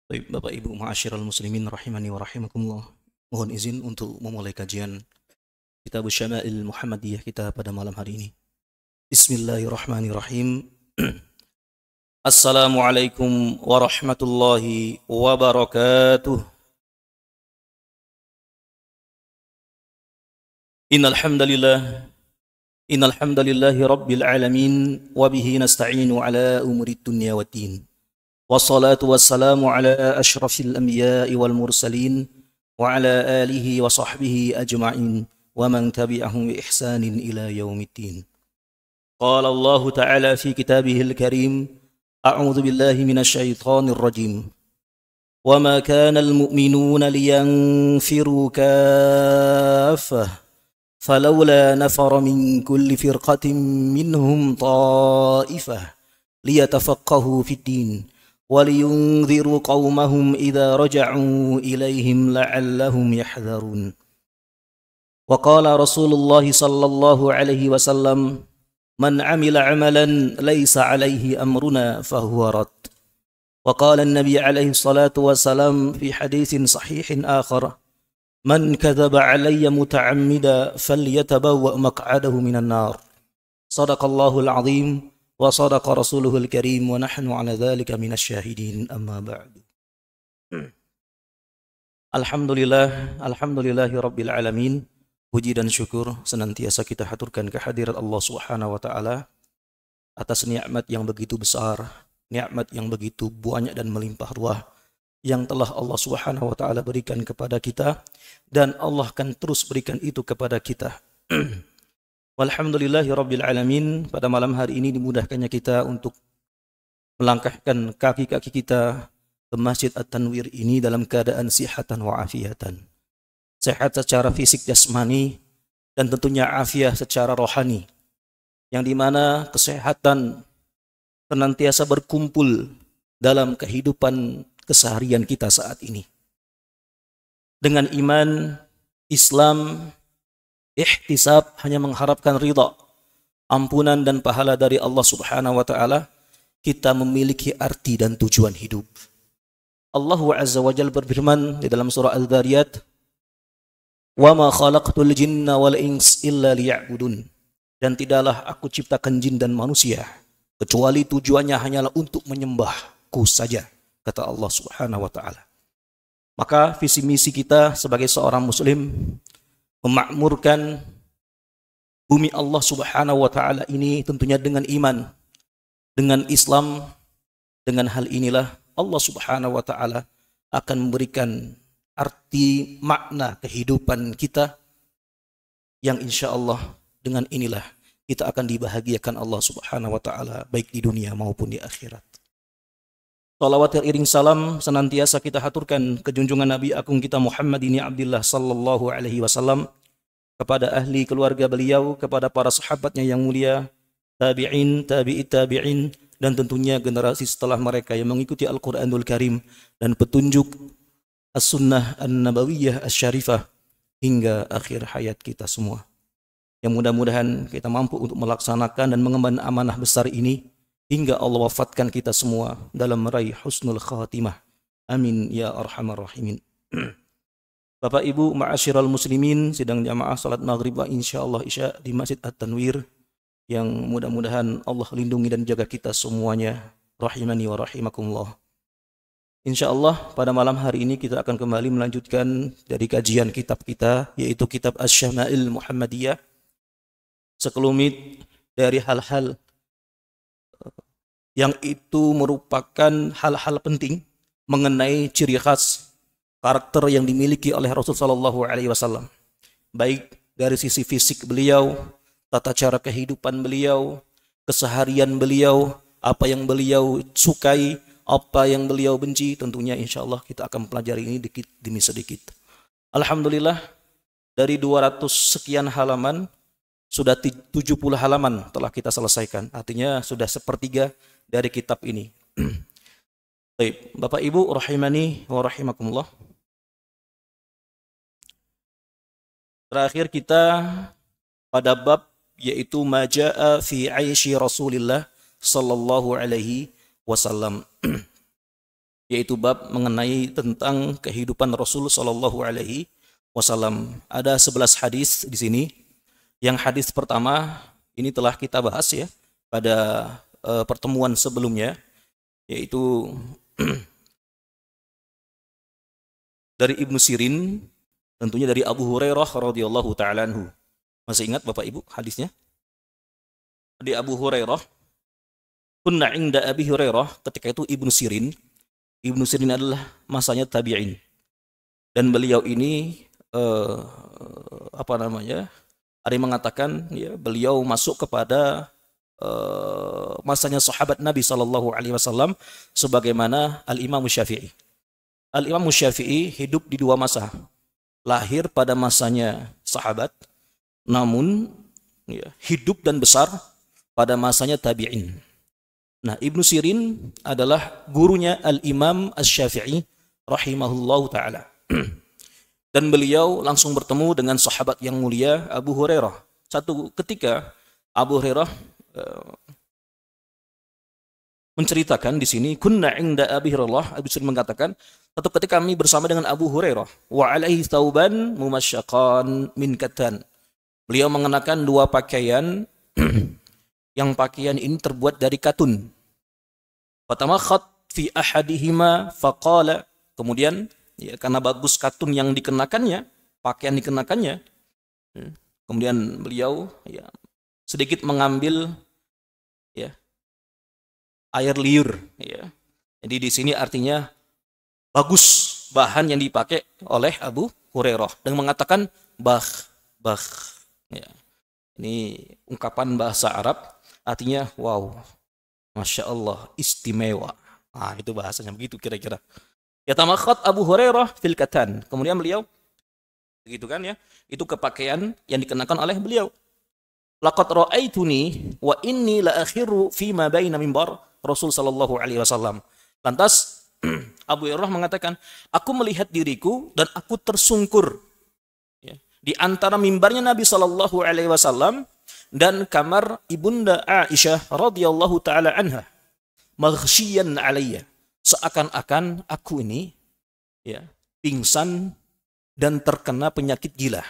Baik, Bapak Ibu ma'asyiral muslimin rahimani wa rahimakumullah. Mohon izin untuk memulai kajian Kitab Syama'il Muhammadiyah kita pada malam hari ini. Bismillahirrahmanirrahim. Assalamualaikum warahmatullahi wabarakatuh. Innal hamdalillah innal hamdalillahi rabbil alamin wa bihi nasta'inu ala umurid dunya waddin. Wassalatu wassalamu ala ashrafil anbiya'i wal mursalin wa ala alihi wa sahbihi ajma'in wa man tabi'ahum bi ihsanin ila yaumiddin. Qala Allah Ta'ala fi kitabihil karim, a'udzu billahi minasy syaithanir rajim. Wa ma kana al mu'minuna liyanfiru kaffah فلولا نفر من كل فرقة منهم طائفة ليتفقهوا في الدين ولينذروا قومهم إذا رجعوا إليهم لعلهم يحذرون. وقال رسول الله صلى الله عليه وسلم من عمل عملا ليس عليه أمرنا فهو رد. وقال النبي عليه الصلاة والسلام في حديث صحيح آخر من كذب علي متعمدا فليتبوأ مقعده من النار. صدق الله العظيم وصدق رسوله الكريم ونحن على ذلك من الشاهدين. أما بعد. Alhamdulillahi Rabbil Alamin. Puji dan syukur senantiasa kita haturkan kehadirat Allah Subhanahu wa Ta'ala atas nikmat yang begitu besar, nikmat yang begitu banyak dan melimpah ruah yang telah Allah Subhanahu wa Ta'ala berikan kepada kita, dan Allah akan terus berikan itu kepada kita. Walhamdulillahi Rabbil Alamin. Pada malam hari ini dimudahkannya kita untuk melangkahkan kaki-kaki kita ke Masjid At-Tanwir ini dalam keadaan sihatan wa afiatan. Sehat secara fisik jasmani dan tentunya afiah secara rohani, yang dimana kesehatan senantiasa berkumpul dalam kehidupan keseharian kita saat ini. Dengan iman, Islam, ihtisab, hanya mengharapkan ridha, ampunan dan pahala dari Allah Subhanahu wa Ta'ala, kita memiliki arti dan tujuan hidup. Allah Azza wa Jalla berfirman di dalam surah Al-Dhariyat, "Wa ma khalaqtul jinna wal ins illa liya'budun." Dan tidaklah aku ciptakan jin dan manusia kecuali tujuannya hanyalah untuk menyembahku saja, kata Allah Subhanahu wa Ta'ala. Maka visi misi kita sebagai seorang muslim memakmurkan bumi Allah Subhanahu wa Ta'ala ini tentunya dengan iman, dengan Islam. Dengan hal inilah Allah Subhanahu wa Ta'ala akan memberikan arti makna kehidupan kita, yang insya Allah dengan inilah kita akan dibahagiakan Allah Subhanahu wa Ta'ala baik di dunia maupun di akhirat. Salawat teriring salam senantiasa kita haturkan ke junjungan Nabi Agung kita Muhammad ini Abdullah sallallahu alaihi wasallam, kepada ahli keluarga beliau, kepada para sahabatnya yang mulia, tabi'in, tabi'it tabi'in, dan tentunya generasi setelah mereka yang mengikuti Al-Quranul Karim dan petunjuk As-Sunnah An-Nabawiyah As-Syarifah hingga akhir hayat kita semua. Yang mudah-mudahan kita mampu untuk melaksanakan dan mengemban amanah besar ini hingga Allah wafatkan kita semua dalam meraih husnul khatimah. Amin ya arhamar rahimin. Bapak Ibu ma'asyiral muslimin, sidang jamaah salat maghrib wa insyaallah isya di Masjid At-Tanwir, yang mudah-mudahan Allah lindungi dan jaga kita semuanya, rahimani wa rahimakumullah. Insyaallah pada malam hari ini kita akan kembali melanjutkan dari kajian kitab kita, yaitu kitab Asy-Syama'il Muhammadiyah. Sekelumit dari hal-hal yang itu merupakan hal-hal penting mengenai ciri khas karakter yang dimiliki oleh Rasulullah sallallahu alaihi wasallam, baik dari sisi fisik beliau, tata cara kehidupan beliau, keseharian beliau, apa yang beliau sukai, apa yang beliau benci. Tentunya insyaallah kita akan pelajari ini dikit demi sedikit. Alhamdulillah, dari 200 sekian halaman sudah 70 halaman telah kita selesaikan. Artinya sudah sepertiga dari kitab ini. Baik, Bapak Ibu rahimani wa rahimakumullah. Terakhir kita pada bab yaitu majaa fi aishi Rasulillah sallallahu alaihi wasallam. yaitu bab mengenai tentang kehidupan Rasul sallallahu alaihi wasallam. Ada 11 hadis di sini. Yang hadis pertama ini telah kita bahas ya pada pertemuan sebelumnya, yaitu dari Ibnu Sirin, tentunya dari Abu Hurairah radhiyallahu taala anhu. Masih ingat Bapak Ibu hadisnya? Di Abu Hurairah, kunna inda Abi Hurairah, ketika itu Ibnu Sirin. Ibnu Sirin adalah masanya tabi'in. Dan beliau ini ada yang mengatakan ya, beliau masuk kepada masanya sahabat Nabi sallallahu alaihi wasallam sebagaimana Al-Imam Syafi'i. Al-Imam Syafi'i hidup di dua masa. Lahir pada masanya sahabat, namun ya, hidup dan besar pada masanya tabi'in. Nah, Ibnu Sirin adalah gurunya Al-Imam Asy-Syafi'i rahimahullahu taala. Dan beliau langsung bertemu dengan sahabat yang mulia Abu Hurairah. Satu ketika Abu Hurairah menceritakan di sini, kunna inda Abi Hurairah, Abu Sirin mengatakan, satu ketika kami bersama dengan Abu Hurairah, wa alaihi thauban mumasyaqan min katan. Beliau mengenakan dua pakaian yang pakaian ini terbuat dari katun. Fatamakhat fi ahadihima faqala, kemudian ya, karena bagus katun yang dikenakannya, pakaian dikenakannya, kemudian beliau ya, sedikit mengambil ya, air liur ya. Jadi di sini artinya bagus bahan yang dipakai oleh Abu Hurairah dan mengatakan bah ya. Ini ungkapan bahasa Arab artinya wow, Masya Allah, istimewa. Nah, itu bahasanya begitu kira-kira. Yatamakhat Abu Hurairah fil katan. Kemudian beliau begitu kan ya, itu kepakaian yang dikenakan oleh beliau. Laqad ra'aituni wa inni la akhiru fi ma baina mimbar Rasul sallallahu alaihi wasallam. Lantas Abu Hurairah mengatakan, aku melihat diriku dan aku tersungkur ya, di antara mimbarnya Nabi sallallahu alaihi wasallam dan kamar ibunda Aisyah radhiyallahu taala anha. Maghsyiyan alayya. Seakan-akan aku ini ya, pingsan dan terkena penyakit gila.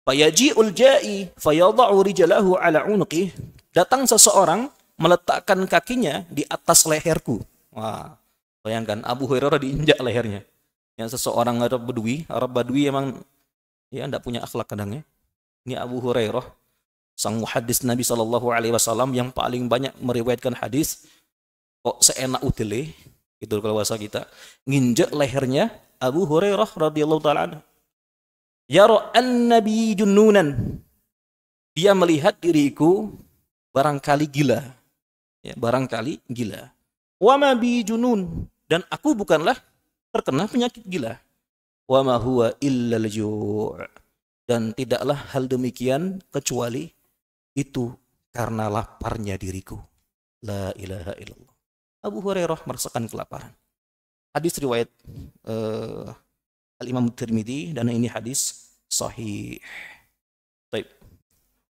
Fayaji'ul ja'i fayadha'u rijalahu ala unuqih. Datang seseorang meletakkan kakinya di atas leherku. Wah, bayangkan Abu Hurairah diinjak lehernya. Yang seseorang Arab Badui emang ya enggak punya akhlak kadang ya. Ini Abu Hurairah, sang muhaddis Nabi sallallahu alaihi wasallam yang paling banyak meriwayatkan hadis, kok seenak utile gitu kalau bahasa kita, nginjek lehernya Abu Hurairah radhiyallahu taala anhu. Yara an-nabi junnunan. Dia melihat diriku barangkali gila. Ya, barangkali gila. Wa ma bi junun, dan aku bukanlah terkena penyakit gila. Wa ma huwa illa al-ju', dan tidaklah hal demikian kecuali itu karena laparnya diriku. La ilaha illallah. Abu Hurairah merasakan kelaparan. Hadis riwayat Al-Imam Tirmidzi dan ini hadis sahih. Baik.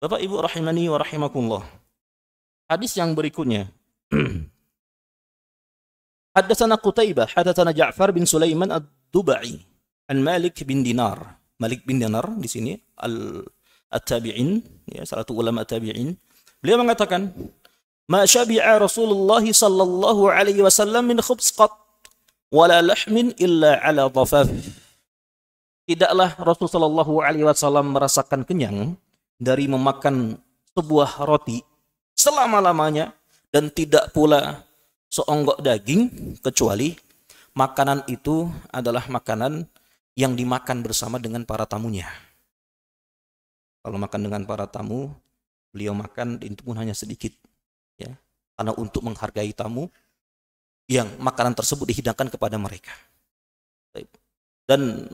Bapak Ibu rahimani wa rahimakumullah. Hadis yang berikutnya. Haddatsana Qutaibah, haddatsana Ja'far bin Sulaiman ad-Dubai an Malik bin Dinar. Malik bin Dinar di sini at-tabi'in, ya, salah satu ulama tabi'in. Beliau mengatakan, "Ma syabi'a Rasulullah sallallahu alaihi wasallam min khubz qat wala lahmin illa ala dhafaf." Tidaklah Rasul sallallahu alaihi wasallam merasakan kenyang dari memakan sebuah roti selama-lamanya dan tidak pula seonggok daging kecuali makanan itu adalah makanan yang dimakan bersama dengan para tamunya. Kalau makan dengan para tamu, beliau makan itu pun hanya sedikit, ya, karena untuk menghargai tamu yang makanan tersebut dihidangkan kepada mereka. Dan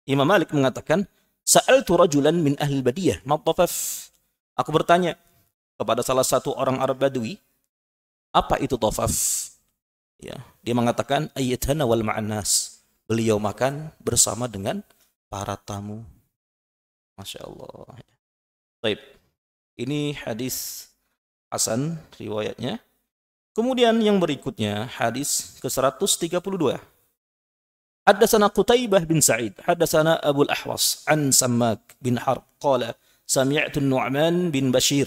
Imam Malik mengatakan, "Sa'altu rajulan min ahli badiyah, ma dhafaf?" Aku bertanya kepada salah satu orang Arab Badui, apa itu dhafaf? Ya, dia mengatakan ayyatana wal ma'anas. Beliau makan bersama dengan para tamu. Masya Allah. Baik. Ini hadis hasan riwayatnya. Kemudian yang berikutnya hadis ke-132. Haddatsana Qutaibah bin Sa'id, haddatsana Abu al-Ahwas an Sammak bin Harb qala sami'tu Nu'man bin Bashir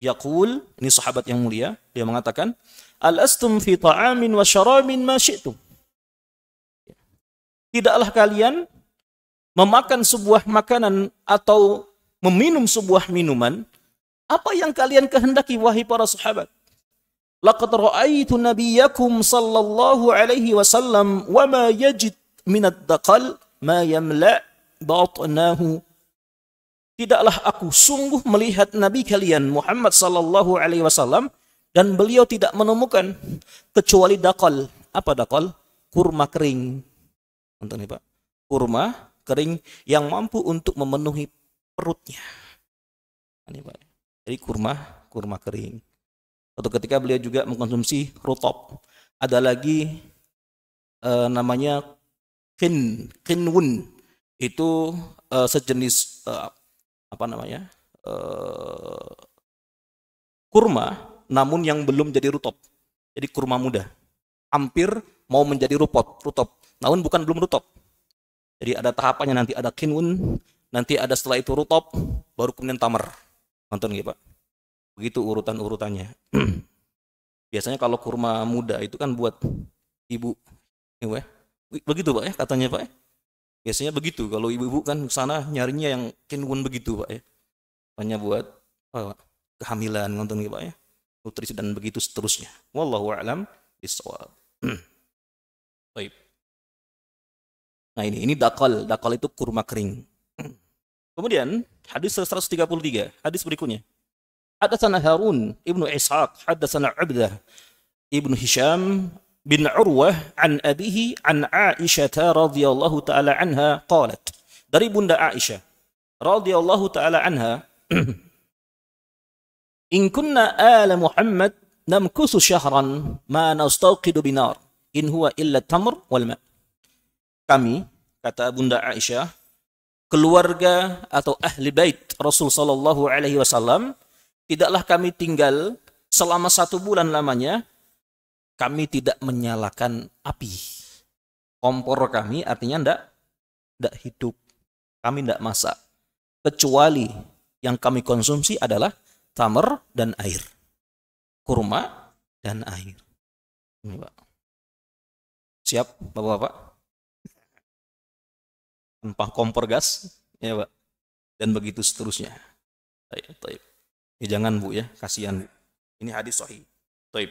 yaqul, ini sahabat yang mulia, dia mengatakan, "Alastum fi ta'amin wa syarabin ma syi'tum." Tidaklah kalian memakan sebuah makanan atau meminum sebuah minuman apa yang kalian kehendaki wahai para sahabat. Laqad ra'aitu nabiyyakum sallallahu alaihi wasallam wa ma yajid min ad-daqal ma yamla batnahu. Tidaklah aku sungguh melihat nabi kalian Muhammad sallallahu alaihi wasallam dan beliau tidak menemukan kecuali daqal. Apa daqal? Kurma kering. Nonton nih Pak. Kurma kering yang mampu untuk memenuhi perutnya. Ini Pak. Jadi kurma kering. Suatu ketika beliau juga mengkonsumsi rutop. Ada lagi namanya kinwun. Itu sejenis kurma, namun yang belum jadi rutop. Jadi kurma muda. Hampir mau menjadi rutop. Namun bukan belum rutop. Jadi ada tahapannya, nanti ada kinwun, nanti ada setelah itu rutop, baru kemudian tamar. Nonton gitu Pak. Begitu urutan-urutannya. Biasanya kalau kurma muda itu kan buat ibu. Ya, begitu Pak ya katanya Pak ya. Biasanya begitu. Kalau ibu-ibu kan sana nyarinya yang kinwun begitu Pak ya. Hanya buat kehamilan nonton gitu Pak ya. Nutrisi dan begitu seterusnya. Wallahu a'lam bishawab. Baik. Nah ini dakal. Dakal itu kurma kering. Kemudian hadis 133. Hadis berikutnya. Haddatsana Harun ibnu Ishaq, haddatsana Ubdah ibnu Hisham bin Urwah an abihi an Aisyah radhiyallahu taala anha qalat. Dari Bunda Aisyah radhiyallahu taala anha, in kunna ala Muhammad namkusu syahran ma nastawqidu binar in huwa illa tamr wal ma. Kami, kata Bunda Aisyah, keluarga atau ahli bait Rasul sallallahu alaihi wasallam, tidaklah kami tinggal selama 1 bulan lamanya, kami tidak menyalakan api. Kompor kami artinya tidak hidup. Kami tidak masak. Kecuali yang kami konsumsi adalah tamar dan air. Kurma dan air. Ini Pak. Siap Bapak-Bapak? Tanpa kompor gas. Ya Pak. Dan begitu seterusnya. Baik. Ya, jangan Bu ya, kasihan Bu. Ini hadis sahih. Baik.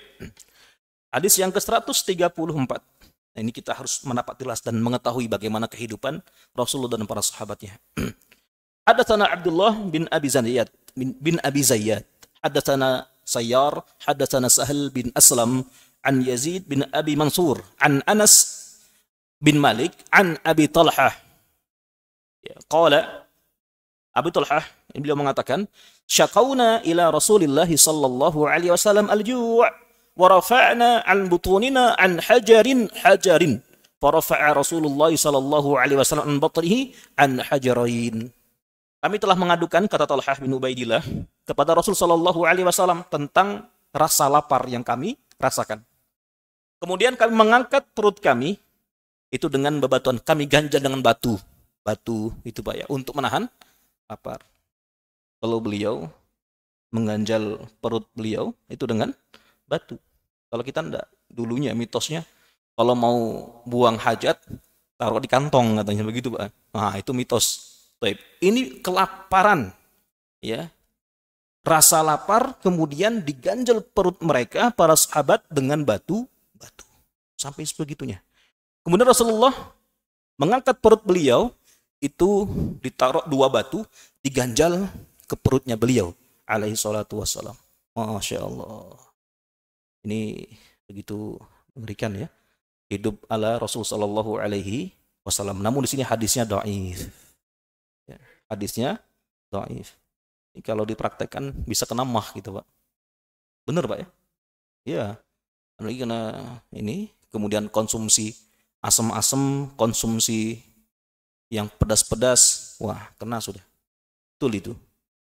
Hadis yang ke-134. Nah, ini kita harus mendapat jelas dan mengetahui bagaimana kehidupan Rasulullah dan para sahabatnya. Haddatsana Abdullah bin Abi Zayyad. Haddatsana Sayyar, haddatsana Sahal bin Aslam an Yazid bin Abi Mansur an Anas bin Malik an Abi Talhah. Ya, qala Abu Talhah, beliau mengatakan, syaqauna ila Rasulillah sallallahu alaihi wasallam al-ju' wa rafa'na an butunina an hajarin farafa'a Rasulullah sallallahu alaihi wasallam an batnihi an hajarain. Kami telah mengadukan, kata Talhah bin Ubaidillah, kepada Rasul sallallahu alaihi wasallam tentang rasa lapar yang kami rasakan. Kemudian kami mengangkat perut kami itu dengan bebatuan, kami ganjal dengan batu itu Pak ya, untuk menahan lapar. Kalau beliau mengganjal perut beliau itu dengan batu. Kalau kita enggak, dulunya mitosnya kalau mau buang hajat taruh di kantong katanya begitu Pak. Nah, itu mitos. Baik. Ini kelaparan ya. Rasa lapar kemudian diganjal perut mereka para sahabat dengan batu. Sampai sebegitunya. Kemudian Rasulullah mengangkat perut beliau, itu ditaruh 2 batu, diganjal ke perutnya beliau alaihi salatu wassalam. Masya Allah. Ini begitu mengerikan ya. Hidup ala Rasul sallallahu alaihi wasallam. Namun di sini hadisnya dhaif. Ya, hadisnya dhaif. Ini kalau dipraktekkan bisa kena mah gitu, Pak. Benar, Pak ya? Iya. Apalagi karena ini kemudian konsumsi asam-asam, konsumsi yang pedas-pedas, wah kena sudah. Betul itu.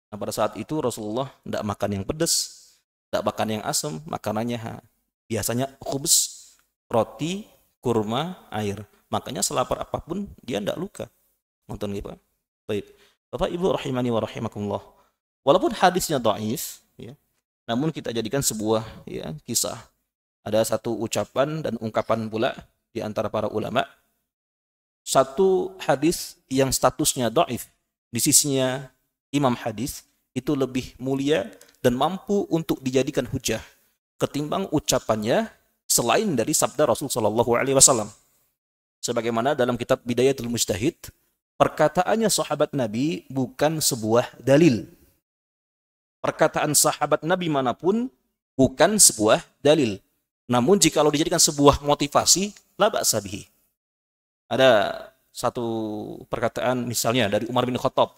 Nah pada saat itu Rasulullah tidak makan yang pedas, tidak makan yang asam, makanannya Biasanya khubz, roti, kurma, air. Makanya selapar apapun dia tidak luka. Nonton gitu. Baik. Bapak Ibu rahimani wa rahimakumullah. Walaupun hadisnya dhaif, ya, namun kita jadikan sebuah ya, kisah. Ada satu ucapan dan ungkapan pula di antara para ulama. Satu hadis yang statusnya dhaif di sisinya imam hadis itu lebih mulia dan mampu untuk dijadikan hujah ketimbang ucapannya selain dari sabda Rasul sallallahu alaihi wasallam. Sebagaimana dalam kitab Bidayatul Mujtahid, perkataannya sahabat Nabi bukan sebuah dalil. Perkataan sahabat Nabi manapun bukan sebuah dalil. Namun jikalau dijadikan sebuah motivasi, la ba'sa bihi. Ada satu perkataan misalnya dari Umar bin Khattab,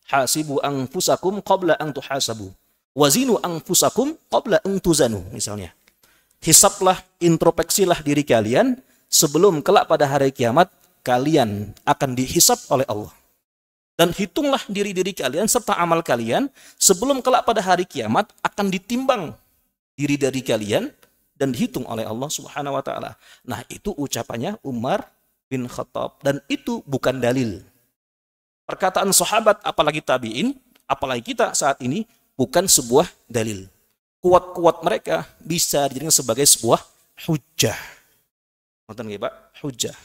hasibu anfusakum qabla an tuhasabu, wazinu anfusakum qabla an tuzanu, misalnya. Hisablah, introspeksilah diri kalian sebelum kelak pada hari kiamat kalian akan dihisab oleh Allah. Dan hitunglah diri-diri kalian serta amal kalian sebelum kelak pada hari kiamat akan ditimbang diri-diri kalian dan dihitung oleh Allah Subhanahu wa taala. Nah, itu ucapannya Umar bin Khattab dan itu bukan dalil. Perkataan sahabat apalagi tabi'in, apalagi kita saat ini bukan sebuah dalil. Kuat-kuat mereka bisa dijadikan sebagai sebuah hujjah. Nonton nggih, Pak? Hujjah.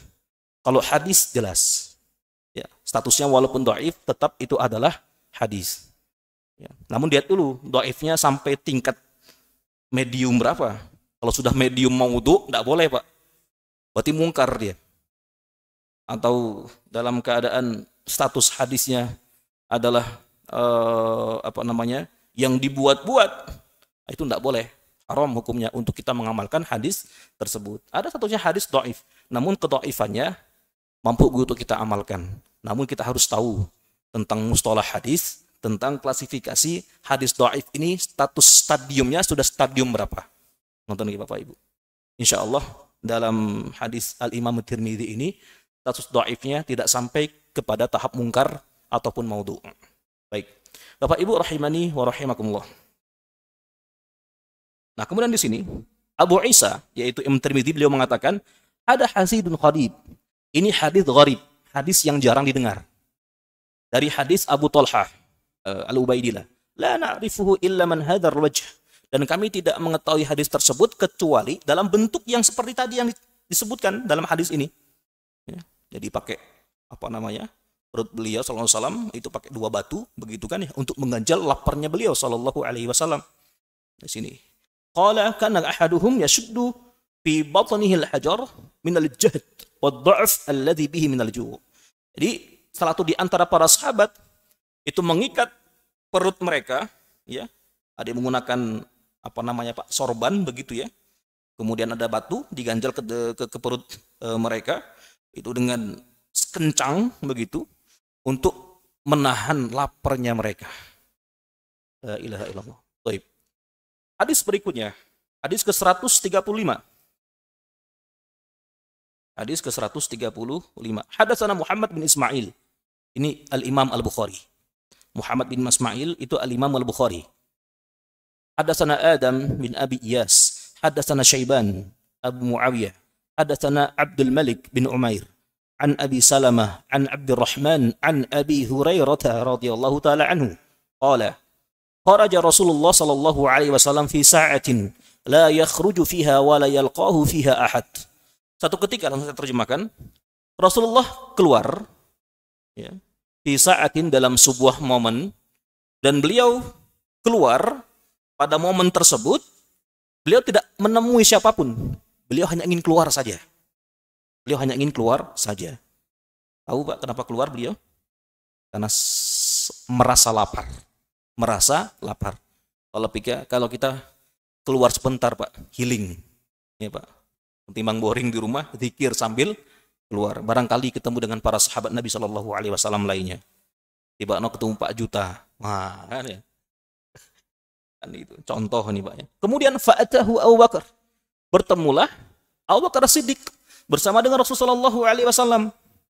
Kalau hadis jelas. Ya, statusnya walaupun dhaif tetap itu adalah hadis. Ya, namun lihat dulu dhaifnya sampai tingkat medium berapa? Kalau sudah medium maudhu, tidak boleh, Pak. Berarti mungkar dia. Atau dalam keadaan status hadisnya adalah yang dibuat-buat, itu tidak boleh. Haram hukumnya untuk kita mengamalkan hadis tersebut. Ada satunya hadis dhaif, namun kedhaifannya mampu untuk kita amalkan. Namun kita harus tahu tentang mustalah hadis, tentang klasifikasi hadis dhaif ini status stadiumnya sudah stadium berapa. Nonton lagi Bapak Ibu. Insya Allah dalam hadis Al-Imam Tirmidzi ini status dhaifnya tidak sampai kepada tahap mungkar ataupun maudhu. Baik. Bapak Ibu rahimani wa rahimakumullah. Nah, kemudian di sini Abu Isa yaitu Imam Tirmidzi beliau mengatakan ada hasidun gharib. Ini hadis gharib, hadis yang jarang didengar. Dari hadis Abu Talhah Al-Ubaidillah, la na'rifuhu illa man hadzal wajh. Dan kami tidak mengetahui hadis tersebut kecuali dalam bentuk yang seperti tadi yang disebutkan dalam hadis ini. Ya, jadi pakai perut beliau sallallahu alaihi wasallam itu pakai 2 batu begitu kan ya untuk mengganjal laparnya beliau sallallahu alaihi wasallam. Di sini. Qala kana ahaduhum yashuddu fi batnihi al-hajar min al-jahd wad-dha'f alladhi bihi min al-ju'. Jadi salah satu di antara para sahabat itu mengikat perut mereka, ya. Ada yang menggunakan Pak, sorban begitu ya. Kemudian ada batu diganjal ke perut mereka itu dengan kencang begitu untuk menahan laparnya mereka. La ilaha illallah. Baik. Hadis berikutnya, hadis ke-135. Hadis ke-135. Hadatsana Muhammad bin Ismail. Ini Al-Imam Al-Bukhari. Muhammad bin Ismail itu Al-Imam Al-Bukhari. Hadatsana Adam bin Abi Iyas. Hadatsana Syaiban Abu Muawiyah. Hadatsana Abdul Malik bin Umair. An Abi Salamah. An Abdurrahman. An Abi Hurairah radhiyallahu ta'ala anhu. Qala. Kharaja Rasulullah sallallahu alaihi wasallam fi sa'atin. La yakhruju fiha wa la yalqahu fiha ahad. Satu ketika, langsung saya terjemahkan. Rasulullah keluar. Ya, fi sa'atin dalam sebuah momen. Dan beliau keluar pada momen tersebut, beliau tidak menemui siapapun. Beliau hanya ingin keluar saja. Beliau hanya ingin keluar saja. Tahu Pak kenapa keluar beliau? Karena merasa lapar. Merasa lapar. Kalau kita keluar sebentar Pak, healing. Ya Pak. Ketimbang boring di rumah, zikir sambil keluar. Barangkali ketemu dengan para sahabat Nabi Shallallahu Alaihi Wasallam lainnya. Tiba-tiba ketemu Pak Juta. Wah, kan ya. Itu contoh nih Pak ya. Kemudian fa'atahu Abu Bakar. Bertemulah Abu Bakar Siddiq bersama dengan Rasulullah sallallahu alaihi wasallam.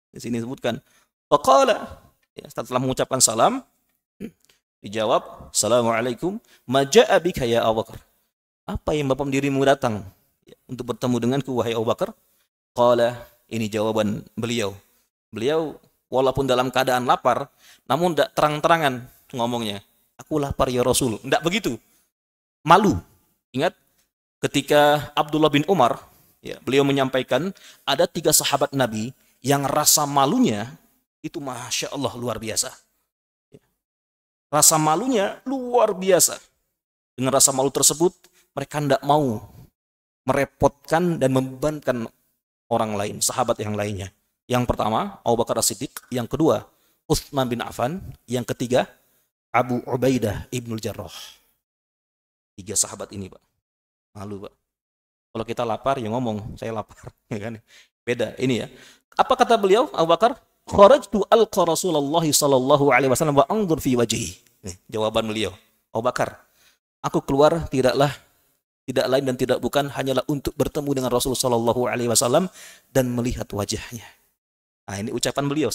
Di sini disebutkan faqala, ya, setelah mengucapkan salam dijawab, "Assalamualaikum, ma ja'a bika ya Abu Bakar." Apa yang Bapak dirimu datang? untuk bertemu denganku wahai Abu Bakar? Qala, ini jawaban beliau. Beliau walaupun dalam keadaan lapar, namun tidak terang-terangan ngomongnya. Aku lapar ya Rasul. Tidak begitu. Malu. Ingat ketika Abdullah bin Umar, ya, beliau menyampaikan ada 3 sahabat Nabi yang rasa malunya itu Masya Allah luar biasa. Rasa malunya luar biasa. Dengan rasa malu tersebut, mereka tidak mau merepotkan dan membebankan orang lain, sahabat yang lainnya. Yang pertama, Abu Bakar As-Siddiq. Yang kedua, Utsman bin Affan. Yang ketiga, Abu Ubaidah ibnul Jarrah. 3 sahabat ini, Pak. Malu, Pak. Kalau kita lapar, ya ngomong, saya lapar. Ya kan? Beda, ini ya. Apa kata beliau, Abu Bakar? Kharajtu alqa Rasulullah sallallahu alaihi wasallam wa anzur fi wajhi. Jawaban beliau. Abu Bakar, aku keluar tidak lain dan tidak bukan hanyalah untuk bertemu dengan Rasul sallallahu alaihi wasallam dan melihat wajahnya. Nah, ini ucapan beliau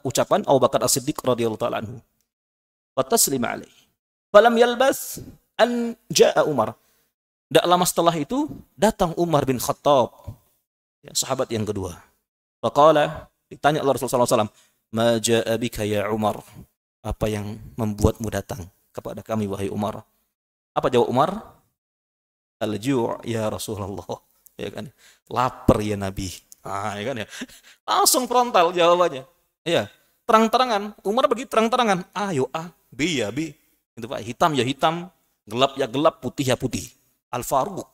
ucapan Abu Bakar As-Siddiq radhiyallahu taala anhu. Wa taslima alaihi. Falam yalbas an jaa Umar. Tidak lama setelah itu datang Umar bin Khattab, ya, sahabat yang kedua. Faqala, ditanya oleh Rasulullah SAW, ma jaa bika ya Umar, apa yang membuatmu datang kepada kami wahai Umar? Apa jawab Umar? Al-ju' ya Rasulullah, ya kan? Lapar ya Nabi. Ah, ya kan ya. Langsung frontal jawabannya. Ya, terang-terangan. Umar begitu terang-terangan. Ayo B ya B. Itu Pak, hitam ya hitam, gelap ya gelap, putih ya putih. Al-Faruq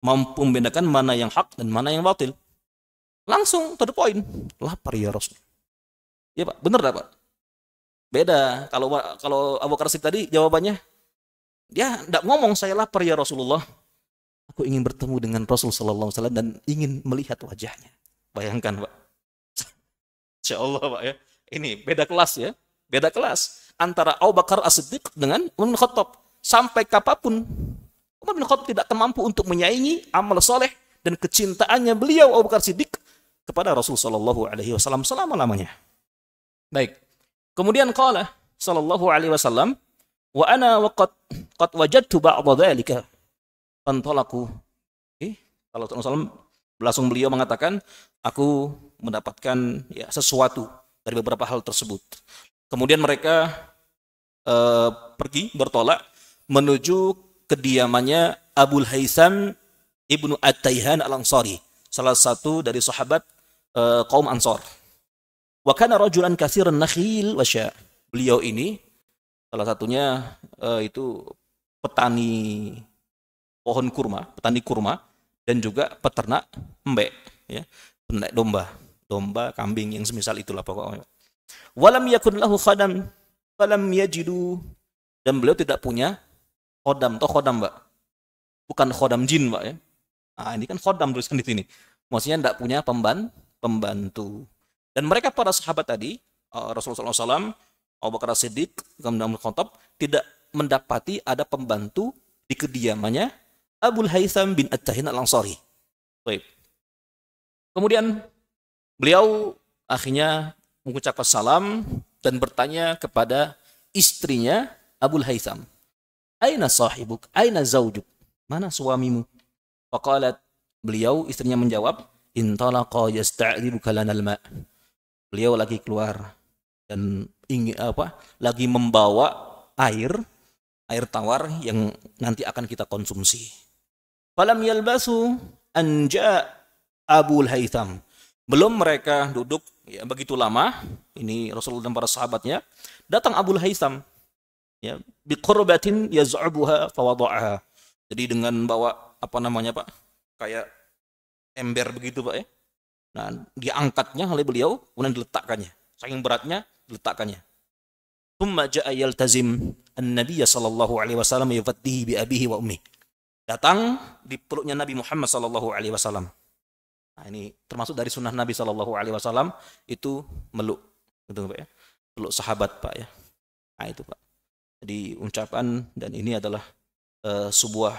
mampu membedakan mana yang hak dan mana yang batil. Langsung to the point. Lapar ya Rasul. Ya Pak, benar tak Pak? Beda. Kalau Abu Bakar Siddiq tadi jawabannya, dia tidak ngomong saya lapar ya Rasulullah. Aku ingin bertemu dengan Rasul sallallahu alaihi wasallam dan ingin melihat wajahnya. Bayangkan Pak. Insya Allah Pak ya. Ini beda kelas ya. Beda kelas antara Abu Bakar As-Siddiq dengan Umar bin Khattab. Sampai kapanpun Umar bin Khattab tidak mampu untuk menyaingi amal soleh dan kecintaannya beliau Abu Bakar Siddiq kepada Rasul sallallahu alaihi wasallam selama-lamanya. Baik. Kemudian qala sallallahu alaihi wasallam, wa ana qad wajadtu ba'dha dzalika fantalaqu. Kalau Rasulullah langsung beliau mengatakan, aku mendapatkan ya sesuatu dari beberapa hal tersebut. Kemudian mereka pergi bertolak menuju kediamannya Abul Haytham ibnu At-Tayhan Al-Ansari, salah satu dari sahabat kaum Ansar. Wa kana rajulan katsiran nakhil wa sya'. Beliau ini salah satunya itu petani pohon kurma, petani kurma dan juga peternak embek, ya, peternak domba, kambing yang semisal itulah pokoknya. Walam yakun lahu khadam falam yajidu, dan beliau tidak punya khodam. Toh khodam, Mbak? Bukan khodam jin, Mbak ya. Nah, ini kan khodam tulisan di sini. Maksudnya tidak punya pembantu. Dan mereka para sahabat tadi, Rasulullah SAW, Abu Bakar As-Siddiq, kemudian Khattab, tidak mendapati ada pembantu di kediamannya Abul Haytham bin At-Tayhan Al-Ansari. Baik. Kemudian beliau akhirnya mengucapkan salam dan bertanya kepada istrinya Abul Haytham, aina sahibuk, aina zawjuk, mana suamimu? Faqalat, beliau istrinya menjawab, intalaqa yasta'dzibuka lanal ma'. Beliau lagi keluar dan ingin lagi membawa air tawar yang nanti akan kita konsumsi. Falam yalbasu anja Abul Haytham. Belum mereka duduk ya begitu lama, ini Rasulullah dan para sahabatnya, datang Abul Haytham, ya, biqurbatin yaz'ubuha fawada'aha. Jadi dengan bawa Pak? Kayak ember begitu Pak ya. Nah, diangkatnya oleh beliau kemudian diletakkannya. Saking beratnya diletakkannya. Tsumma ja'a yaltazim an-nabiy sallallahu alaihi wasallam yufattihi bi abihi wa ummi. Datang di peluknya Nabi Muhammad sallallahu alaihi wasallam. Nah, ini termasuk dari sunnah Nabi sallallahu alaihi wasallam itu meluk, gitu Pak ya. Peluk sahabat Pak ya. Nah, itu Pak. Jadi ucapan dan ini adalah sebuah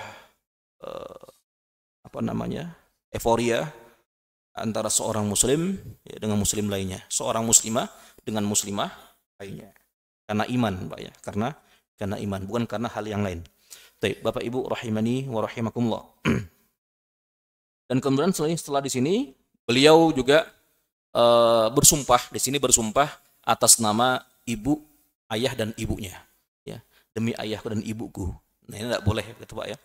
euforia antara seorang muslim ya, dengan muslim lainnya, seorang muslimah dengan muslimah lainnya. Karena iman Pak ya, karena iman, bukan karena hal yang lain. Baik, Bapak Ibu rahimani wa rahimakumullah. Dan kemudian setelah di sini beliau juga bersumpah, di sini bersumpah atas nama ibu, ayah dan ibunya. Ya, demi ayahku dan ibuku. Nah, ini tidak boleh, gitu Pak ya.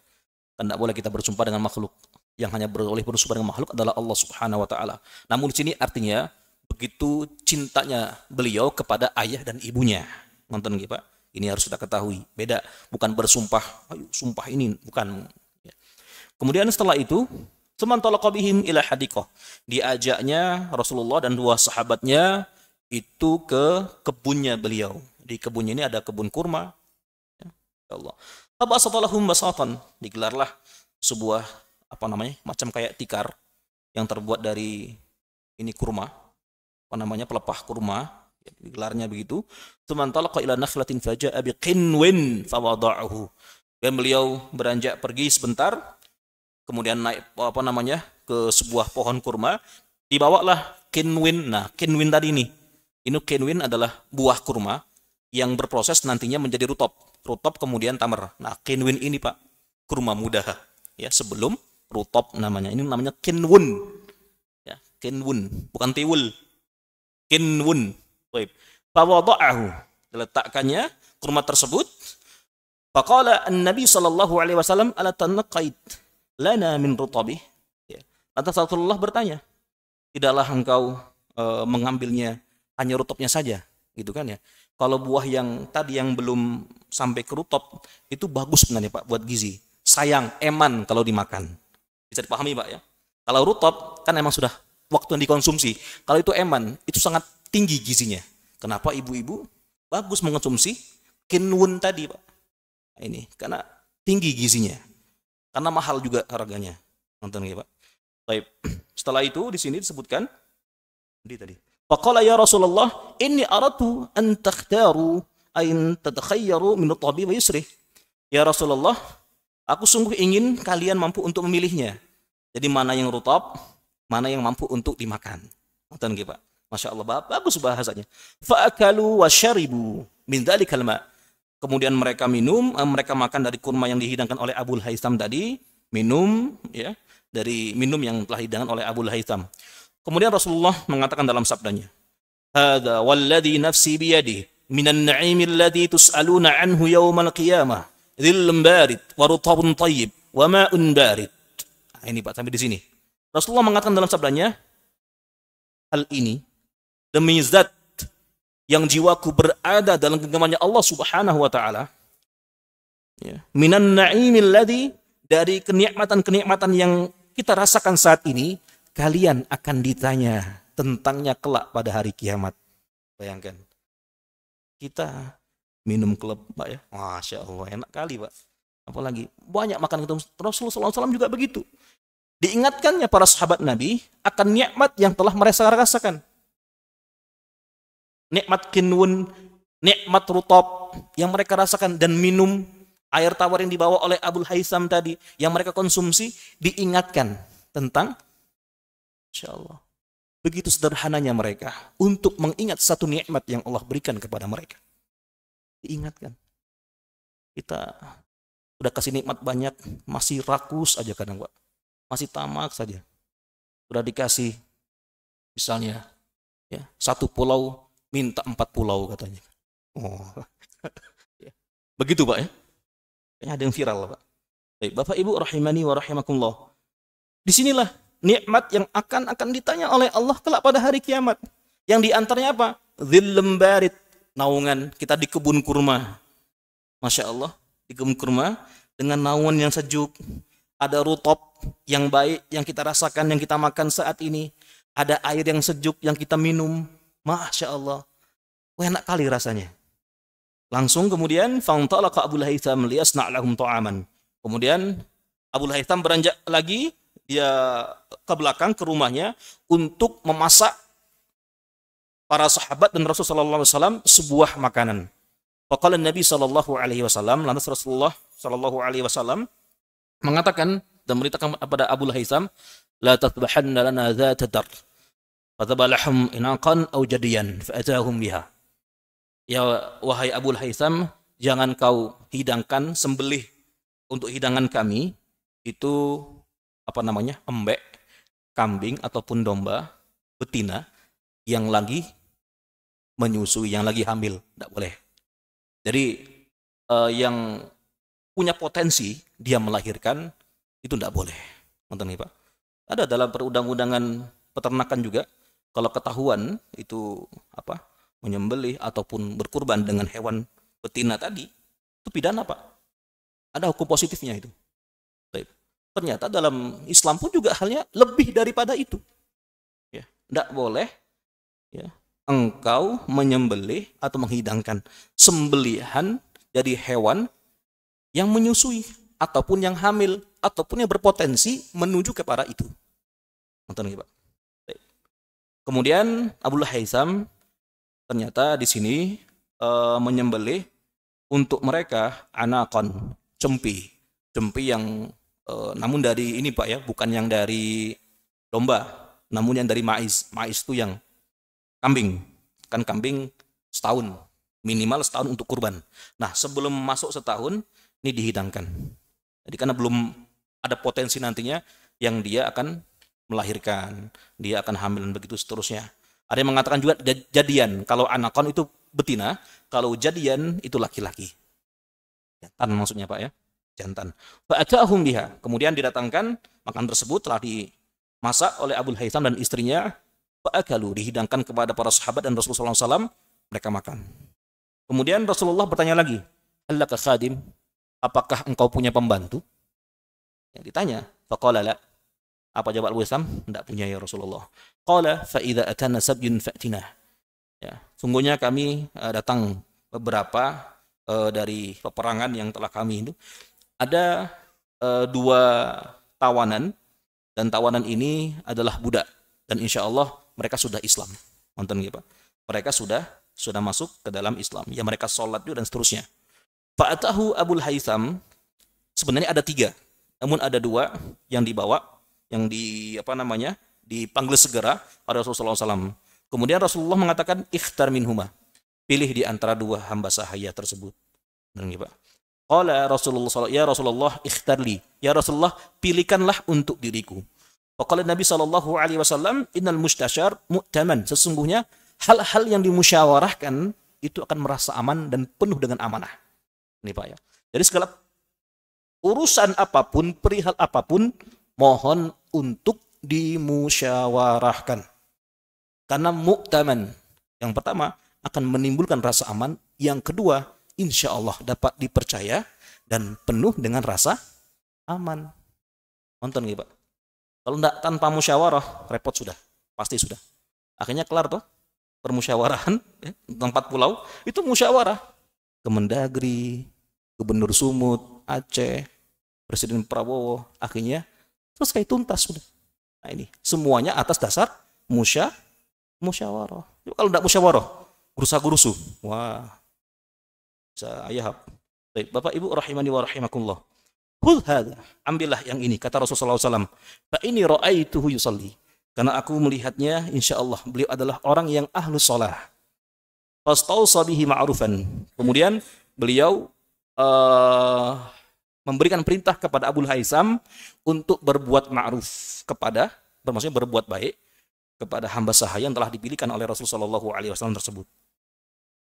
Kan tidak boleh kita bersumpah dengan makhluk. Yang hanya boleh bersumpah dengan makhluk adalah Allah Subhanahu wa taala. Namun di sini artinya begitu cintanya beliau kepada ayah dan ibunya. Nonton gitu Pak. Ini harus kita ketahui. Beda, bukan bersumpah, ayo sumpah ini, bukan. Kemudian setelah itu, semantalaqa bihim ila hadiqah. Diajaknya Rasulullah dan dua sahabatnya itu ke kebunnya beliau. Di kebunnya ini ada kebun kurma. Ya Allah. Tabasatallahum basatan. Digelarlah sebuah macam kayak tikar yang terbuat dari ini kurma, pelepah kurma, ya, digelarnya begitu. Semantalaqa ila nakhlatin faja'a biqinwin fawada'ahu. Dan beliau beranjak pergi sebentar, kemudian naik ke sebuah pohon kurma, dibawalah kinwin. Nah, kinwin tadi ini kinwin adalah buah kurma yang berproses nantinya menjadi rutop kemudian tamar. Nah, kinwin ini Pak, kurma muda ya, sebelum rutop namanya. Ini namanya kinwun. Ya, kinwun, bukan tiwul. Kinwun. Baik. Fawada'ahu. Diletakkannya kurma tersebut. Faqala an-nabi sallallahu alaihi wasallam ala tanqait lana min rutabih. Ya. Lantas Rasulullah bertanya, tidaklah engkau mengambilnya hanya rutopnya saja, gitu kan ya? Kalau buah yang tadi yang belum sampai ke rutop itu bagus sebenarnya Pak buat gizi. Sayang, eman kalau dimakan. Bisa dipahami Pak ya? Kalau rutop kan emang sudah waktu yang dikonsumsi. Kalau itu eman, itu sangat tinggi gizinya. Kenapa ibu-ibu bagus mengonsumsi kinwun tadi Pak? Nah, ini karena tinggi gizinya. Karena mahal juga harganya. Nonton ya Pak. Baik. Setelah itu di sini disebutkan tadi. Faqala ya Rasulullah, inni aratu an takhtaru ain tatakhayyaru min at-tabi wa yusri. Ya Rasulullah, aku sungguh ingin kalian mampu untuk memilihnya. Jadi mana yang rutop, mana yang mampu untuk dimakan. Nonton ya Pak. Masya Allah, bagus bahasanya. Fa'akalu wa syaribu min dzalikal ma'. Kemudian mereka mereka makan dari kurma yang dihidangkan oleh Abul Haytham tadi, minum ya, dari minum yang telah dihidangkan oleh Abul Haytham. Kemudian Rasulullah mengatakan dalam sabdanya, "Hadza walladzi nafsi biyadihi minan na'imi alladzi tus'aluna anhu yaumal qiyamah, dhillun barid wa rutabun thayyib wa ma'un barid." Nah, ini Pak sampai di sini. Rasulullah mengatakan dalam sabdanya, hal ini demi zat yang jiwaku berada dalam genggamannya Allah Subhanahu wa taala. Ya. Minan na'imil ladzi, dari kenikmatan-kenikmatan yang kita rasakan saat ini, kalian akan ditanya tentangnya kelak pada hari kiamat. Bayangkan. Kita minum klub, Pak ya. Masya Allah, enak kali, Pak. Apalagi banyak makan ketemu. Rasulullah SAW juga begitu. Diingatkannya para sahabat Nabi akan nikmat yang telah mereka rasakan. Nikmat kinwun, nikmat rutop yang mereka rasakan, dan minum air tawar yang dibawa oleh Abul Haytham tadi yang mereka konsumsi, diingatkan tentang, Insya Allah, begitu sederhananya mereka untuk mengingat satu nikmat yang Allah berikan kepada mereka. Diingatkan. Kita sudah kasih nikmat banyak, masih rakus aja kadang Pak, masih tamak saja. Sudah dikasih misalnya ya, 1 pulau minta 4 pulau katanya. Oh. Begitu Pak ya. Kayaknya ada yang viral Pak. Baik, Bapak Ibu rahimani wa rahimakumullah. Disinilah nikmat yang akan ditanya oleh Allah kelak pada hari kiamat. Yang diantaranya apa? Dhillum barid, naungan kita di kebun kurma. Masya Allah, di kebun kurma dengan naungan yang sejuk. Ada rutop yang baik yang kita rasakan, yang kita makan saat ini. Ada air yang sejuk yang kita minum. Masya Allah, enak kali rasanya. Langsung kemudian fantalaqa Abul Haytham liyasna' lahum ta'aman. Kemudian Abul Haytham beranjak lagi, dia ke belakang ke rumahnya untuk memasak para sahabat dan Rasulullah SAW sebuah makanan. Faqala Nabi sallallahu alaihi wasallam, lantas Rasulullah sallallahu alaihi wasallam mengatakan dan memberitakan kepada Abul Haytham, la tatbahanna lana dzata dar. Fatabalahum inaqan aw jadiyan fa'atahum biha. Ya wahai Abul Haytham, jangan kau sembelih untuk hidangan kami itu embek kambing ataupun domba betina yang lagi menyusui, yang lagi hamil, tidak boleh. Jadi yang punya potensi dia melahirkan itu tidak boleh. Nonton nih Pak. Ada dalam perundang-undangan peternakan juga, kalau ketahuan itu menyembelih ataupun berkurban dengan hewan betina tadi, itu pidana Pak. Ada hukum positifnya itu. Baik. Ternyata dalam Islam pun juga halnya lebih daripada itu. Ya, tidak boleh ya, engkau menyembelih atau menghidangkan sembelihan dari hewan yang menyusui ataupun yang hamil ataupun yang berpotensi menuju kepada itu. Nonton Pak. Kemudian Abul Haitham ternyata di sini menyembelih untuk mereka anakon, cempi yang namun dari ini Pak ya, bukan yang dari domba, namun yang dari maiz. Maiz itu yang kambing. Kan kambing setahun, minimal setahun untuk kurban. Nah, sebelum masuk setahun ini dihidangkan. Jadi karena belum ada potensi nantinya yang dia akan melahirkan, dia akan hamil dan begitu seterusnya. Ada yang mengatakan juga jadian. Kalau anakon itu betina, kalau jadian itu laki-laki. Jantan maksudnya Pak ya, jantan. Fa'atahum biha. Kemudian didatangkan makanan tersebut telah dimasak oleh Abul Haitham dan istrinya. Fa'akalu, dihidangkan kepada para sahabat dan Rasulullah SAW, mereka makan. Kemudian Rasulullah bertanya lagi, "Allaka khadim? Apakah engkau punya pembantu?" Yang ditanya, faqala la. Apa jawab Abu Haitham? Tidak punya ya Rasulullah. Qala fa idza atana sabyun fa'tina. Ya, sungguhnya kami datang beberapa dari peperangan yang telah kami itu ada 2 tawanan, dan tawanan ini adalah budak, dan insya Allah mereka sudah Islam. Nonton gitu Pak. Mereka sudah masuk ke dalam Islam. Ya mereka sholat juga dan seterusnya. Fa'atahu Abul Haitham, sebenarnya ada 3, namun ada 2 yang dibawa, yang dipanggil segera pada Rasulullah SAW. Kemudian Rasulullah mengatakan ikhtar minhuma, pilih di antara 2 hamba sahaya tersebut. Qala Rasulullah SAW, ya Rasulullah ikhtarli, ya Rasulullah pilihkanlah untuk diriku. Faqala Nabi SAW, innal mustasyar mu'taman, sesungguhnya hal-hal yang dimusyawarahkan itu akan merasa aman dan penuh dengan amanah. Ini Pak ya. Jadi segala urusan apapun, perihal apapun, mohon untuk dimusyawarahkan. Karena mu'taman, yang pertama akan menimbulkan rasa aman, yang kedua insya Allah dapat dipercaya dan penuh dengan rasa aman. Nonton gitu Pak. Kalau tidak tanpa musyawarah, repot sudah, pasti sudah. Akhirnya kelar toh permusyawarahan ya, tempat pulau itu musyawarah. Kemendagri, Gubernur Sumut, Aceh, Presiden Prabowo, akhirnya selesai tuntas sudah. Nah ini semuanya atas dasar musyawarah. Kalau tidak musyawarah, gerusa-gerusu. Wah, bisa ayahab. Baik, Bapak Ibu rahimani wa rahimakumullah. Khudh hadza, ambillah yang ini, kata Rasulullah SAW. Fa ini ra'aituhu yusalli. Karena aku melihatnya, insya Allah beliau adalah orang yang ahlus shalah. Fastausa bihi ma'rufan. Kemudian beliau memberikan perintah kepada Abul Haitham untuk berbuat ma'ruf kepada, maksudnya berbuat baik kepada hamba sahaya yang telah dipilihkan oleh Rasulullah SAW tersebut.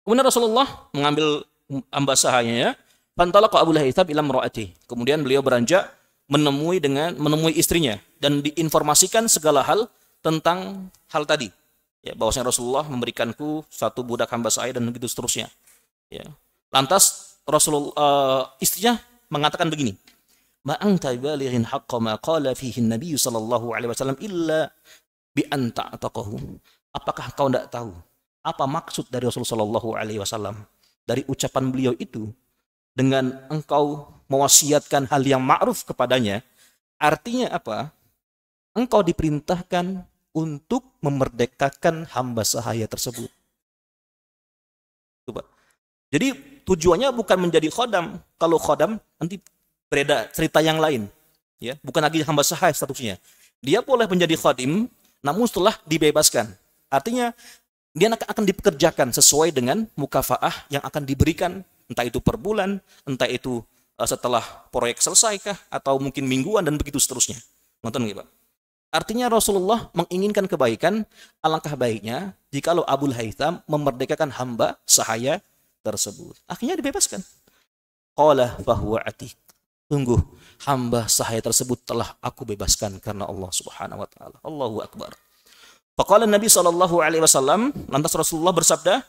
Kemudian Rasulullah mengambil hamba sahayanya, fantalaqa Abul Haitham ila imra'ati. Kemudian beliau beranjak menemui istrinya dan diinformasikan segala hal tentang hal tadi. Ya, bahwasanya Rasulullah memberikanku 1 budak hamba sahaya dan begitu seterusnya. Ya. Lantas Rasulullah istrinya mengatakan begini, ma anta balighin haqqa ma qala fihi Nabi sallallahu alaihi wasallam illa bi an ta'taqahu. Apakah kau tidak tahu apa maksud dari Rasulullah sallallahu alaihi wasallam dari ucapan beliau itu dengan engkau mewasiatkan hal yang ma'ruf kepadanya? Artinya apa? Engkau diperintahkan untuk memerdekakan hamba sahaya tersebut. Coba. Jadi tujuannya bukan menjadi khodam. Kalau khodam nanti beda cerita yang lain. Ya, bukan lagi hamba sahaya statusnya. Dia boleh menjadi khadim, namun setelah dibebaskan. Artinya dia akan dipekerjakan sesuai dengan mukafaah yang akan diberikan, entah itu per bulan, entah itu setelah proyek selesaikah, atau mungkin mingguan dan begitu seterusnya. Nonton nggak Pak? Artinya Rasulullah menginginkan kebaikan, alangkah baiknya jikalau Abul Haytham memerdekakan hamba sahaya tersebut. Akhirnya dibebaskan. Qala fahuwa atik. Sungguh hamba sahaya tersebut telah aku bebaskan karena Allah Subhanahu wa taala. Allahu akbar. Faqala Nabi sallallahu alaihi wasallam, lantas Rasulullah bersabda,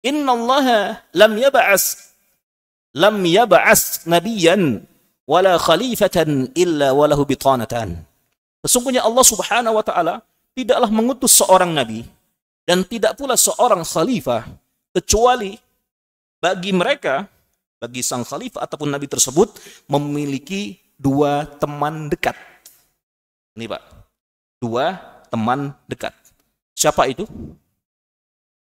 "Innallaha lam yab'as nabiyyan wala khalifatan illa walahu bitanatan." Sesungguhnya Allah Subhanahu wa taala tidaklah mengutus seorang nabi dan tidak pula seorang khalifah kecuali bagi mereka, bagi sang khalifah ataupun nabi tersebut memiliki dua teman dekat. Ini Pak, dua teman dekat. Siapa itu?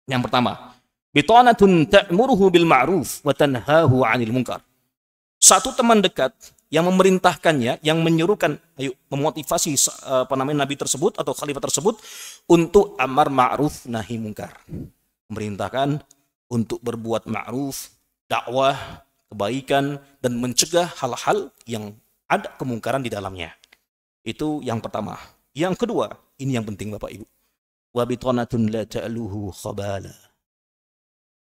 Yang pertama, bitanatun ta'muruhu bil ma'ruf wa tanhahu 'anil munkar. Satu teman dekat yang memerintahkannya, yang menyuruhkan, ayo memotivasi nabi tersebut atau khalifah tersebut untuk amar ma'ruf nahi munkar. Memerintahkan untuk berbuat ma'ruf, dakwah, kebaikan, dan mencegah hal-hal yang ada kemungkaran di dalamnya. Itu yang pertama. Yang kedua, ini yang penting Bapak Ibu. Wa bitanatun la ta'luhu khabala.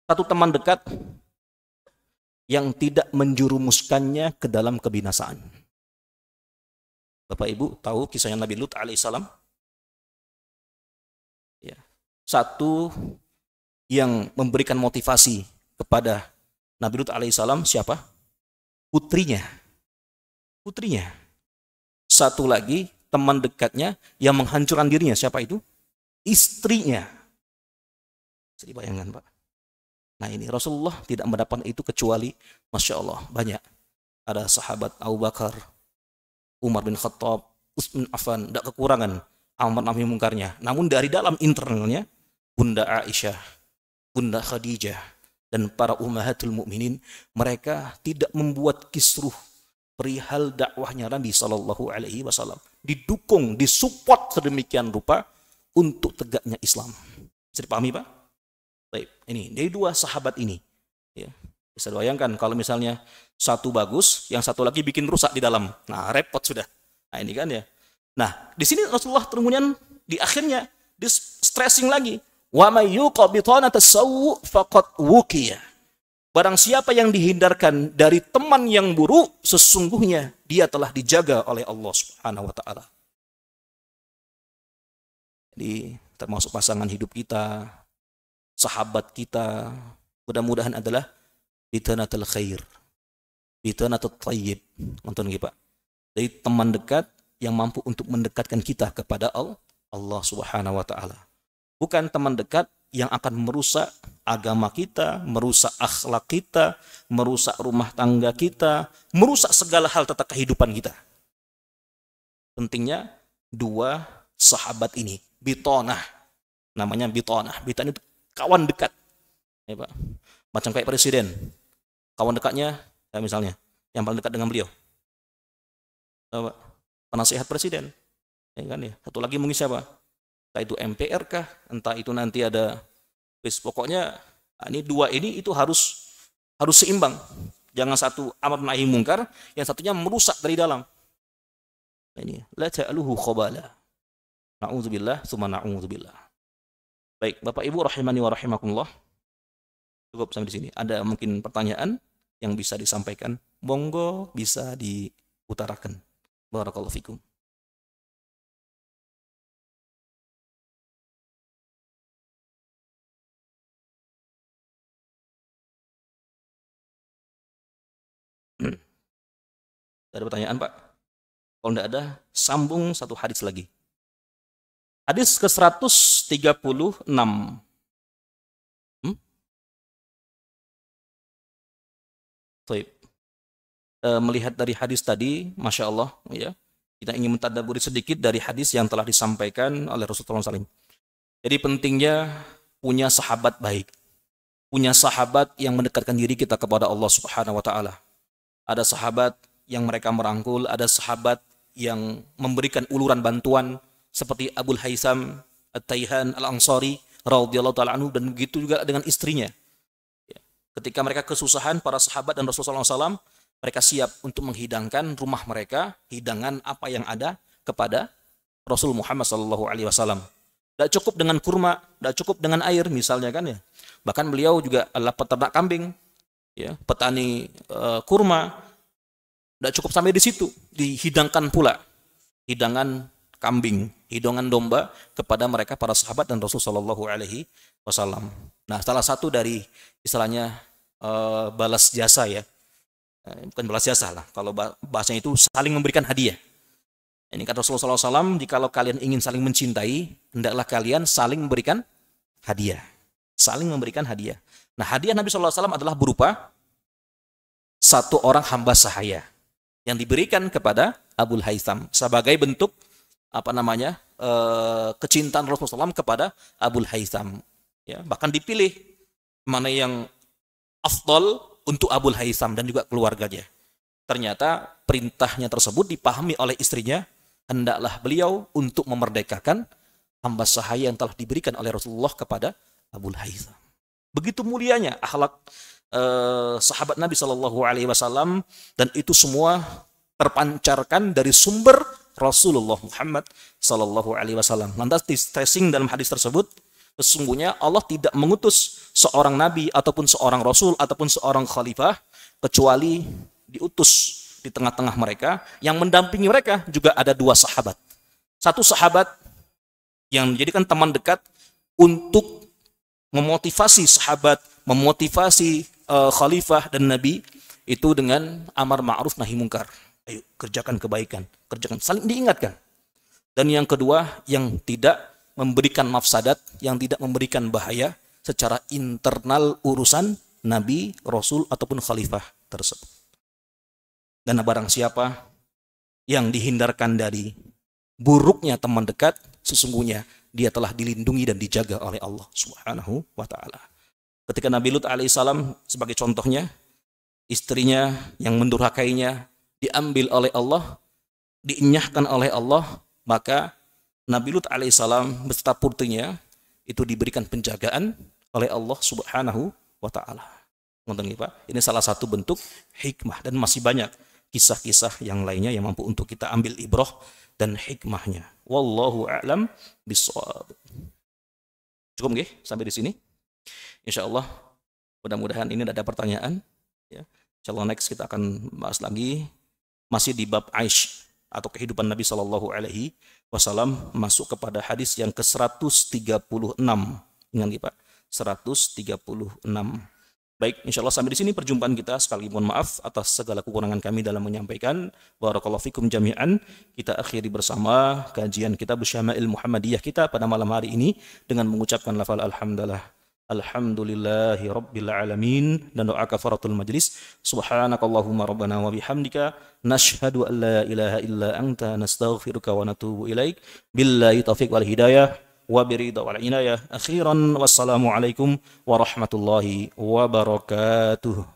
Satu teman dekat yang tidak menjurumuskannya ke dalam kebinasaan. Bapak Ibu tahu kisahnya Nabi Lut alaihissalam? Ya. Satu yang memberikan motivasi kepada Nabi Lut alaihissalam siapa? Putrinya. Putrinya. Satu lagi teman dekatnya yang menghancurkan dirinya, siapa itu? Istrinya. Bisa dibayangkan Pak. Nah ini Rasulullah tidak mendapatkan itu kecuali Masya Allah banyak. Ada sahabat Abu Bakar, Umar bin Khattab, Utsman bin Affan, tidak kekurangan amar nahi mungkarnya. Namun dari dalam internalnya Bunda Aisyah, Bunda Khadijah, dan para ummahatul mukminin, mereka tidak membuat kisruh perihal dakwahnya Nabi Sallallahu Alaihi Wasallam. Didukung, disupport sedemikian rupa untuk tegaknya Islam. Bisa dipahami Pak? Baik, ini dari dua sahabat ini, ya, bisa bayangkan kalau misalnya satu bagus, yang satu lagi bikin rusak di dalam, nah repot sudah. Nah ini kan ya. Nah di sini Rasulullah kemudian di akhirnya di stressing lagi, wa may yuqa bitanata sawu faqad wuqiya. Barang siapa yang dihindarkan dari teman yang buruk, sesungguhnya dia telah dijaga oleh Allah Subhanahu wa taala. Jadi termasuk pasangan hidup kita, sahabat kita, mudah-mudahan adalah bitanatul khair, bitanatul thayyib. Nonton gitu Pak. Dari teman dekat yang mampu untuk mendekatkan kita kepada Allah Subhanahu wa taala. Bukan teman dekat yang akan merusak agama kita, merusak akhlak kita, merusak rumah tangga kita, merusak segala hal tentang kehidupan kita. Pentingnya dua sahabat ini, bitonah. Namanya bitonah. Bitonah itu kawan dekat, ya Pak. Macam kayak presiden, kawan dekatnya, ya misalnya, yang paling dekat dengan beliau, Pak, penasihat presiden, ya kan ya. Satu lagi mungkin siapa? Entah itu MPR kah, entah itu nanti ada, pokoknya ini dua ini itu harus seimbang. Jangan satu amar nahi mungkar, yang satunya merusak dari dalam. Ini la ta'luhu khabala. Na'udzubillah, tsumma na'udzubillah. Baik, Bapak Ibu rahimani wa rahimakumullah. Cukup sampai di sini. Ada mungkin pertanyaan yang bisa disampaikan? Monggo bisa diutarakan. Barakallahu fikum. Ada pertanyaan, Pak? Kalau tidak ada, sambung satu hadis lagi. Hadis ke-136. Melihat dari hadis tadi, Masya Allah, ya, kita ingin mentadaburi sedikit dari hadis yang telah disampaikan oleh Rasulullah SAW. Jadi pentingnya punya sahabat baik, punya sahabat yang mendekatkan diri kita kepada Allah Subhanahu Wa Taala. Ada sahabat yang mereka merangkul, ada sahabat yang memberikan uluran bantuan, seperti Abul Haytham At-Taihan Al-Ansari radhiyallahu ta'ala anhu, dan begitu juga dengan istrinya. Ketika mereka kesusahan, para sahabat dan Rasulullah SAW, mereka siap untuk menghidangkan rumah mereka, hidangan apa yang ada kepada Rasul Muhammad Sallallahu Alaihi Wasallam. Tidak cukup dengan kurma, tidak cukup dengan air misalnya kan ya. Bahkan beliau juga adalah peternak kambing, ya, petani kurma. Tidak cukup sampai di situ, dihidangkan pula hidangan kambing, hidangan domba kepada mereka para sahabat dan Rasul Sallallahu Alaihi Wasallam. Nah, salah satu dari istilahnya balas jasa ya, bukan balas jasa lah, kalau bahasanya itu saling memberikan hadiah. Ini kata Rasulullah SAW, jikalau kalian ingin saling mencintai, hendaklah kalian saling memberikan hadiah. Saling memberikan hadiah. Nah, hadiah Nabi SAW adalah berupa satu orang hamba sahaya yang diberikan kepada Abul Haytham sebagai bentuk kecintaan Rasulullah SAW kepada Abul Haytham. Ya, bahkan dipilih mana yang afdal untuk Abul Haytham dan juga keluarganya. Ternyata perintahnya tersebut dipahami oleh istrinya, hendaklah beliau untuk memerdekakan hamba sahaya yang telah diberikan oleh Rasulullah kepada Abul Haytham. Begitu mulianya akhlak sahabat Nabi Shallallahu Alaihi Wasallam, dan itu semua terpancarkan dari sumber Rasulullah Muhammad Shallallahu Alaihi Wasallam. Lantas di stressing dalam hadis tersebut, sesungguhnya Allah tidak mengutus seorang nabi ataupun seorang rasul ataupun seorang khalifah kecuali diutus di tengah-tengah mereka, yang mendampingi mereka juga ada dua sahabat. Satu sahabat yang menjadikan teman dekat untuk memotivasi sahabat, memotivasi khalifah dan nabi itu dengan amar ma'ruf nahi mungkar. Ayo kerjakan kebaikan, kerjakan, saling diingatkan. Dan yang kedua yang tidak memberikan mafsadat, yang tidak memberikan bahaya secara internal urusan nabi, rasul ataupun khalifah tersebut. Dan barang siapa yang dihindarkan dari buruknya teman dekat, sesungguhnya dia telah dilindungi dan dijaga oleh Allah Subhanahu wa ta'ala. Ketika Nabi Lut alaihissalam sebagai contohnya, istrinya yang mendurhakainya diambil oleh Allah, dienyahkan oleh Allah, maka Nabi Lut alaihissalam beserta putrinya itu diberikan penjagaan oleh Allah Subhanahu wa ta'ala. Ini salah satu bentuk hikmah, dan masih banyak kisah-kisah yang lainnya yang mampu untuk kita ambil ibrah dan hikmahnya. Wallahu a'lam bishawab. Cukup nggih sampai di sini? Insyaallah mudah-mudahan ini ada pertanyaan ya. Insyaallah next kita akan bahas lagi masih di bab Aish atau kehidupan Nabi Shallallahu Alaihi Wasallam, masuk kepada hadis yang ke-136. Ingat Pak, 136. Baik, insya Allah sampai di sini perjumpaan kita. Sekali mohon maaf atas segala kekurangan kami dalam menyampaikan. Barakallahu fikum jami'an. Kita akhiri bersama kajian kitab Syama'il Muhammadiyah kita pada malam hari ini dengan mengucapkan lafal alhamdulillah. Alhamdulillahi rabbil alamin, dan doa kafaratul majlis. Subhanakallahumma rabbana wa bihamdika nashhadu an la ilaha illa anta nastaghfiruka wa natubu ilaik. Billahi taufiq wal hidayah wa birida wal inayah. Akhiran wassalamu alaikum warahmatullahi wabarakatuh.